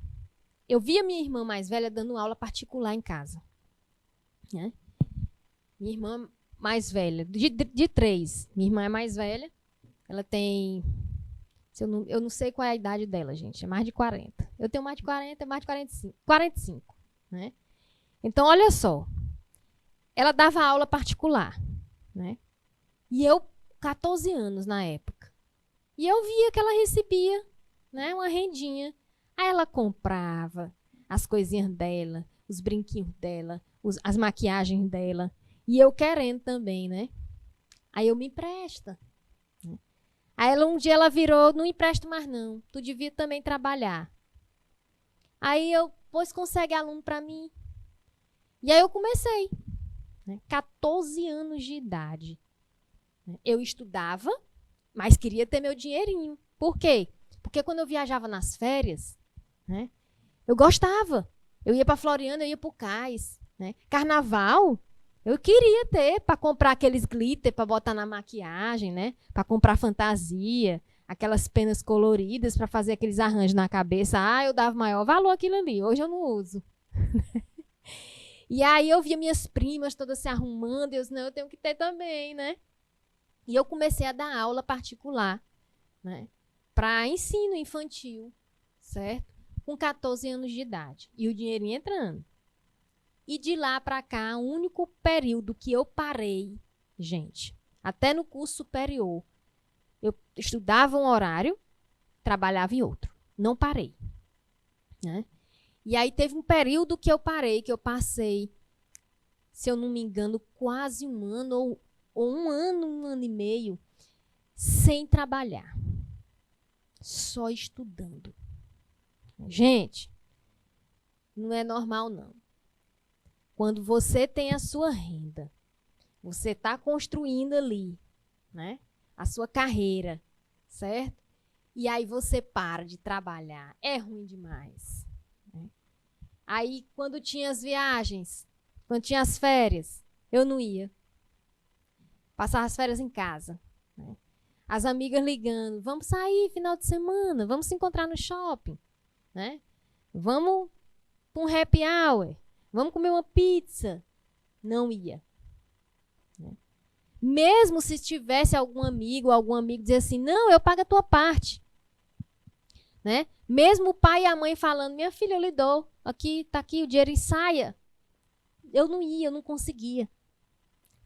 Eu via minha irmã mais velha dando aula particular em casa. Né? Minha irmã mais velha, de 3. Minha irmã é mais velha. Ela tem... Eu não sei qual é a idade dela, gente. É mais de 40. Eu tenho mais de 40, é mais de 45. 45, né? Então, olha só. Ela dava aula particular, né? E eu, 14 anos na época. E eu via que ela recebia, né, uma rendinha. Aí ela comprava as coisinhas dela, os brinquinhos dela, as maquiagens dela. E eu querendo também, né? Aí eu me empresta. Né? Aí um dia ela virou, não empresto mais não, tu devia também trabalhar. Aí eu, pois consegue aluno para mim. E aí eu comecei. Né? 14 anos de idade. Eu estudava, mas queria ter meu dinheirinho. Por quê? Porque quando eu viajava nas férias, né, eu gostava. Eu ia para Floriana, eu ia para o Cais. Né? Carnaval, eu queria ter para comprar aqueles glitter para botar na maquiagem, né? Para comprar fantasia, aquelas penas coloridas para fazer aqueles arranjos na cabeça. Ah, eu dava maior valor àquilo ali. Hoje eu não uso. E aí eu via minhas primas todas se arrumando, e eu disse, não, eu tenho que ter também, né? E eu comecei a dar aula particular, né? Para ensino infantil, certo? Com 14 anos de idade. E o dinheirinho entrando. E de lá para cá, o único período que eu parei, gente, até no curso superior, eu estudava um horário, trabalhava em outro. Não parei. Né? E aí teve um período que eu parei, que eu passei, se eu não me engano, quase um ano, ou um ano e meio, sem trabalhar. Só estudando. Gente, não é normal, não. Quando você tem a sua renda, você está construindo ali, né, a sua carreira, certo? E aí você para de trabalhar. É ruim demais. Né? Aí, quando tinha as viagens, quando tinha as férias, eu não ia. Passava as férias em casa. Né? As amigas ligando, vamos sair final de semana, vamos se encontrar no shopping. Né? Vamos para um happy hour, vamos comer uma pizza. Não ia. Né? Mesmo se tivesse algum amigo dizer assim, não, eu pago a tua parte. Né? Mesmo o pai e a mãe falando, minha filha, eu lhe dou, aqui, tá aqui o dinheiro, ensaia. Eu não ia, eu não conseguia.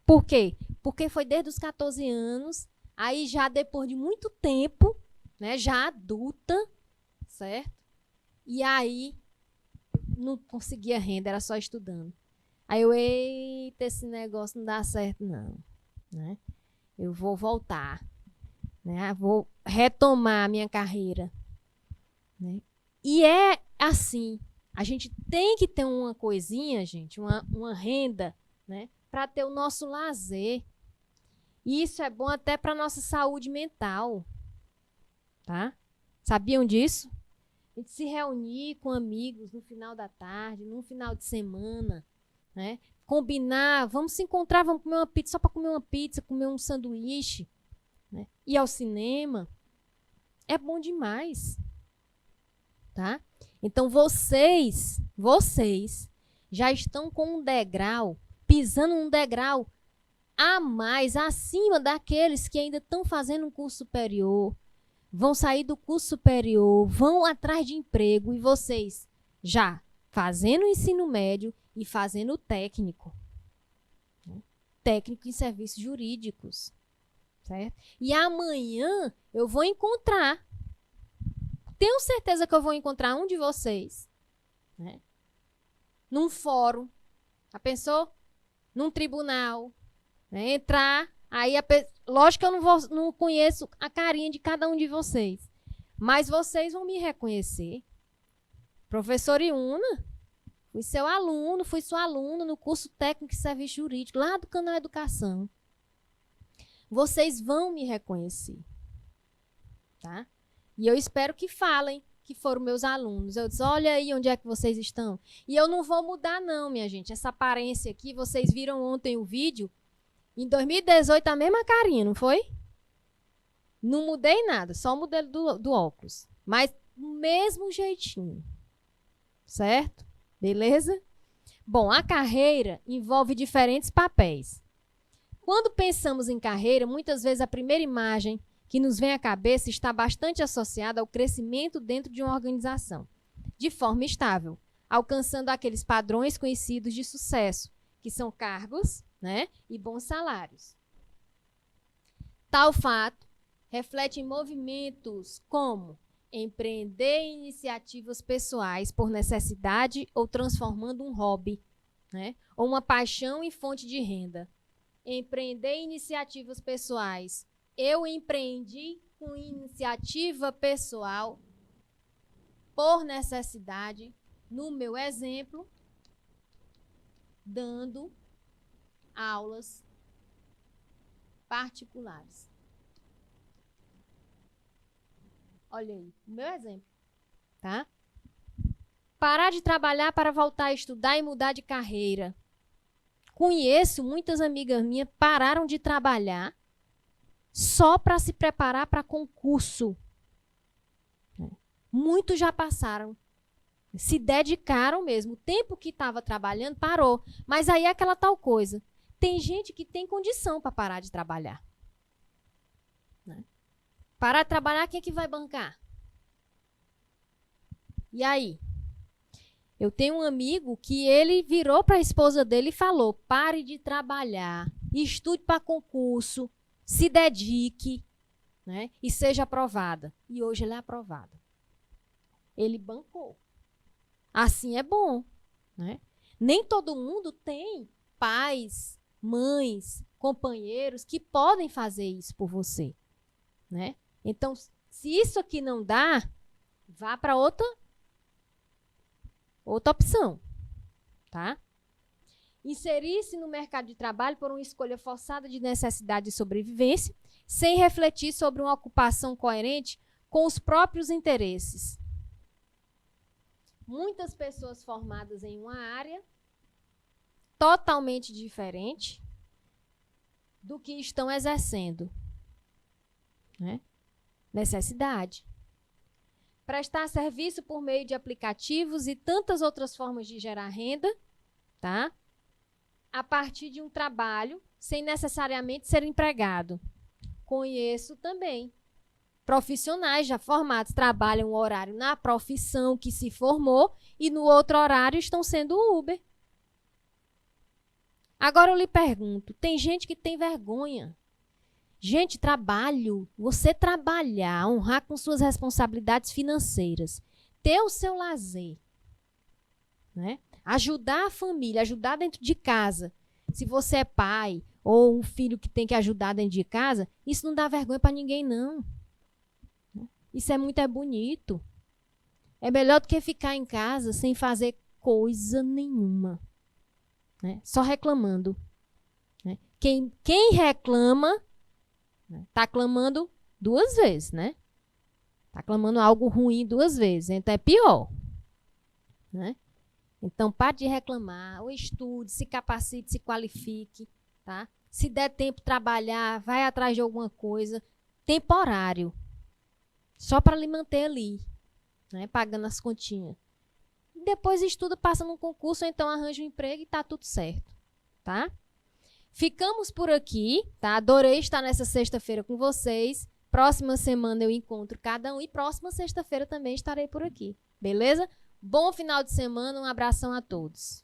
Por quê? Porque foi desde os 14 anos, aí já depois de muito tempo, né, já adulta, certo? E aí não conseguia renda, era só estudando. Aí eu, eita, esse negócio não dá certo, não. Né? Eu vou voltar. Né? Vou retomar a minha carreira. Né? E é assim, a gente tem que ter uma coisinha, gente, uma renda, né, para ter o nosso lazer. E isso é bom até para a nossa saúde mental. Tá? Sabiam disso? A gente se reunir com amigos no final da tarde, num final de semana, né? Combinar, vamos se encontrar, vamos comer uma pizza, só para comer uma pizza, comer um sanduíche, né? Ir ao cinema. É bom demais. Tá? Então, vocês já estão com um degrau, pisando um degrau a mais, acima daqueles que ainda estão fazendo um curso superior, vão sair do curso superior, vão atrás de emprego, e vocês já fazendo o ensino médio e fazendo o técnico. Técnico em serviços jurídicos. Certo? E amanhã eu vou encontrar, tenho certeza que eu vou encontrar um de vocês, né, num fórum, já pensou? Num tribunal, né, entrar, aí lógico que eu não conheço a carinha de cada um de vocês, mas vocês vão me reconhecer. Professor Iuna, fui seu aluno, fui sua aluna no curso técnico em serviço jurídico, lá do Canal Educação. Vocês vão me reconhecer. Tá? E eu espero que falem que foram meus alunos. Eu disse, olha aí onde é que vocês estão. E eu não vou mudar não, minha gente. Essa aparência aqui, vocês viram ontem o vídeo. Em 2018, a mesma carinha, não foi? Não mudei nada, só o modelo do óculos. Mas do mesmo jeitinho. Certo? Beleza? Bom, a carreira envolve diferentes papéis. Quando pensamos em carreira, muitas vezes a primeira imagem que nos vem à cabeça está bastante associada ao crescimento dentro de uma organização, de forma estável, alcançando aqueles padrões conhecidos de sucesso, que são cargos, né, e bons salários. Tal fato reflete em movimentos como empreender iniciativas pessoais por necessidade ou transformando um hobby, né, ou uma paixão em fonte de renda. Empreender iniciativas pessoais. Eu empreendi com iniciativa pessoal por necessidade, no meu exemplo, dando aulas particulares. Olha aí, o meu exemplo, tá? Parar de trabalhar para voltar a estudar e mudar de carreira. Conheço muitas amigas minhas pararam de trabalhar só para se preparar para concurso. Muitos já passaram, se dedicaram mesmo. O tempo que estava trabalhando parou. Mas aí é aquela tal coisa. Tem gente que tem condição para parar de trabalhar. Né? Parar de trabalhar, quem é que vai bancar? E aí? Eu tenho um amigo que ele virou para a esposa dele e falou, pare de trabalhar, estude para concurso, se dedique, né, e seja aprovada. E hoje ele é aprovado. Ele bancou. Assim é bom, né? Nem todo mundo tem pais, mães, companheiros que podem fazer isso por você, né? Então, se isso aqui não dá, vá para outra opção, tá? Inserir-se no mercado de trabalho por uma escolha forçada de necessidade de sobrevivência, sem refletir sobre uma ocupação coerente com os próprios interesses. Muitas pessoas formadas em uma área totalmente diferente do que estão exercendo, né? Necessidade. Prestar serviço por meio de aplicativos e tantas outras formas de gerar renda, tá? A partir de um trabalho, sem necessariamente ser empregado. Conheço também profissionais já formados, trabalham um horário na profissão que se formou e no outro horário estão sendo Uber. Agora eu lhe pergunto, tem gente que tem vergonha. Gente, trabalho, você trabalhar, honrar com suas responsabilidades financeiras, ter o seu lazer, né? Ajudar a família, ajudar dentro de casa. Se você é pai ou um filho que tem que ajudar dentro de casa, isso não dá vergonha para ninguém, não. Isso é bonito. É melhor do que ficar em casa sem fazer coisa nenhuma, né? Só reclamando, né? Quem reclama está clamando 2 vezes, né? Está clamando algo ruim 2 vezes, então é pior, né? Então, pare de reclamar, ou estude, se capacite, se qualifique, tá? Se der tempo trabalhar, vai atrás de alguma coisa temporário, só para lhe manter ali, né? Pagando as continhas. Depois estuda, passa num concurso, ou então arranja um emprego e tá tudo certo, tá? Ficamos por aqui, tá? Adorei estar nessa sexta-feira com vocês. Próxima semana eu encontro cada um e próxima sexta-feira também estarei por aqui, beleza? Bom final de semana, um abração a todos.